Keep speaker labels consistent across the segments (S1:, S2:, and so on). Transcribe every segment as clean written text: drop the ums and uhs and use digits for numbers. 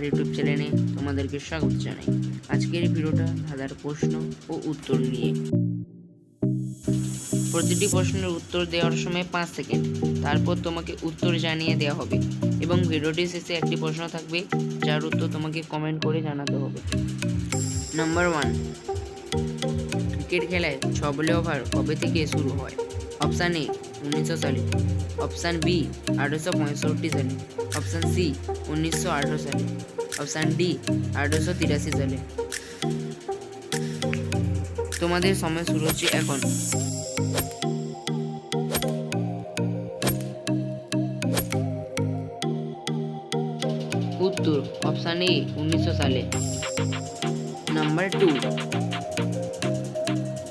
S1: YouTube চ্যানেলে তোমাদেরকে স্বাগত জানাই। আজকের এই ভিডিওটা ধাঁধার প্রশ্ন ও উত্তর নিয়ে। প্রতিটি প্রশ্নের উত্তর দেওয়ার সময় 5 সেকেন্ড, তারপর তোমাকে উত্তর জানিয়ে দেওয়া হবে এবং ভিডিওটির শেষে একটি প্রশ্ন থাকবে যার উত্তর তোমাকে কমেন্ট করে জানাতে হবে। নাম্বার 1, ক্রিকেট খেলায় 6 বলে ওভার কবে থেকে শুরু হয়? অপশান এ 1900 সালে, অপশান বি 1865 সালে, অপশান সি 1918 সালে, অপশান ডি 1883 সালে। তোমাদের সময় শুরু হচ্ছে এখন। উত্তর অপশান এ 1900 সালে। নাম্বার 2,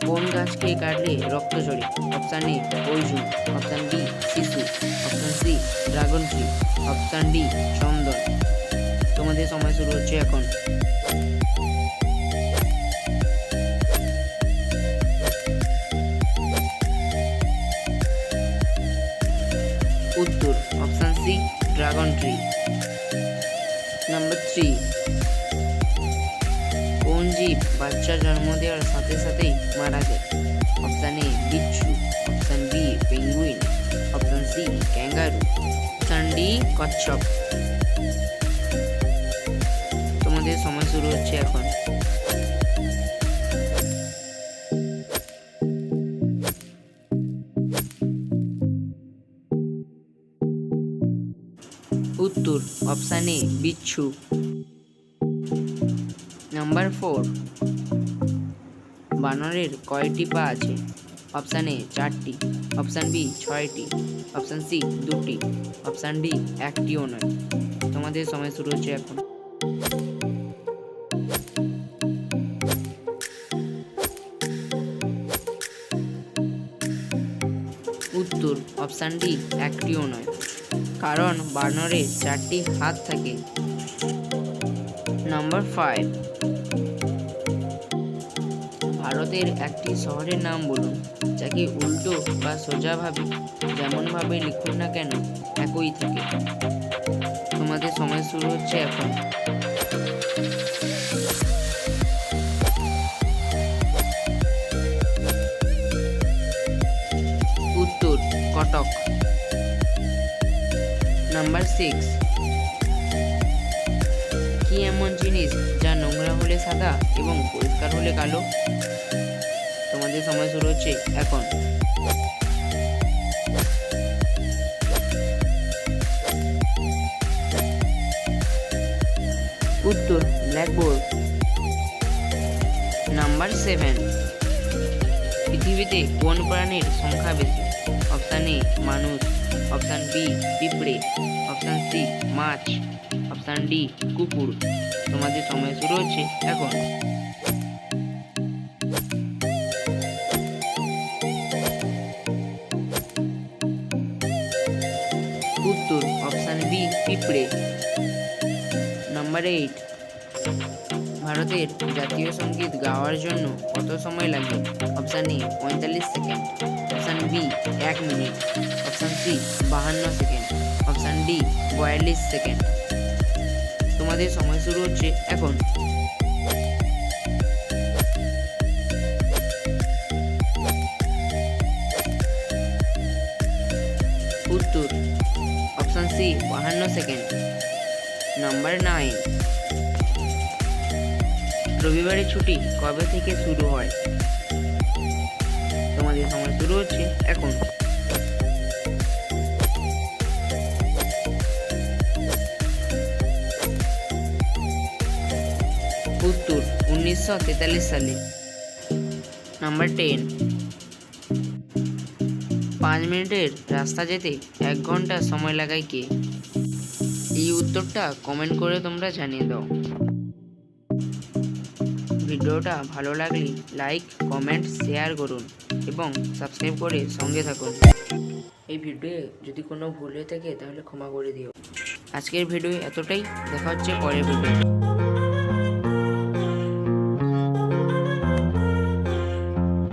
S1: কোন গাছকে কাটলে রক্ত ঝরে? অপশান এ অর্জুন, অপশান বি শিশু, option C dragon tree, option D চন্দন। তোমাদের সময় শুরু হচ্ছে এখন। উত্তর option C dragon tree. Number 3, কোন জীব বাচ্চা জন্ম দেওয়ার সাথে সাথেই মারা যায়? অপশান এ বিচ্ছু, option B penguin, option C kangaroo, option D কচ্ছপ। তোমাদের সময় শুরু হচ্ছে এখন। উত্তর অপশান এ বিচ্ছু। নাম্বার 4, বানরের কয়টি পা আছে? অপশান এ 4টি, অপশান বি 6টি, অপশান সি 2টি, অপশান ডি 1টিও নয়। তোমাদের সময় শুরু হচ্ছে এখন। উত্তর অপশান ডি 1টিও নয়, কারণ বানরের 4টি হাত থাকে। নাম্বার 5, ভারতের একটি শহরের নাম বলুন যাকে উল্টো বা সোজাভাবে যেমনভাবে লিখুন না কেন একই থাকে। তোমাদের সময় শুরু হচ্ছে এখন। উত্তর কটক। নাম্বার 6, কি এমন জিনিস যা নোংরা হলে সাদা এবং পরিষ্কার হলে কালো? তোমাদের সময় শুরু হচ্ছে এখন। উত্তর ব্ল্যাকবোর্ড। নাম্বার 7, পৃথিবীতে কোন প্রাণীর সংখ্যা বেশি? অপশান এ মানুষ, অপশান বি পিঁপড়ে, অপশান সি মাছ, অপশান ডি কুকুর। তোমাদের সময় শুরু হচ্ছে এখন। উত্তর অপশান বি পিঁপড়ে। নাম্বার 8, ভারতের জাতীয় সঙ্গীত গাওয়ার জন্য কত সময় লাগে? Option A 45 second, option B 1 minute, option C 52 second, option D 42 second. তোমাদের সময় শুরু হচ্ছে এখন। উত্তর অপশান সি 52 সেকেন্ড। নাম্বার 9, রবিবারের ছুটি কবে থেকে শুরু হয়? তোমাদের সময় শুরু হচ্ছে এখন। উত্তর 1943 সালে। নাম্বার 10, 5 মিনিটের রাস্তা যেতে 1 ঘন্টা সময় লাগায় কে? এই উত্তরটা কমেন্ট করে তোমরা জানিয়ে দাও। ভিডিওটা ভালো লাগলে লাইক, কমেন্ট, শেয়ার করুন এবং সাবস্ক্রাইব করে সঙ্গে থাকুন। এই ভিডিওয়ে যদি কোনো ভুল হয়ে থাকে তাহলে ক্ষমা করে দিও। আজকের ভিডিও এতটাই, দেখা হচ্ছে পরের ভিডিও।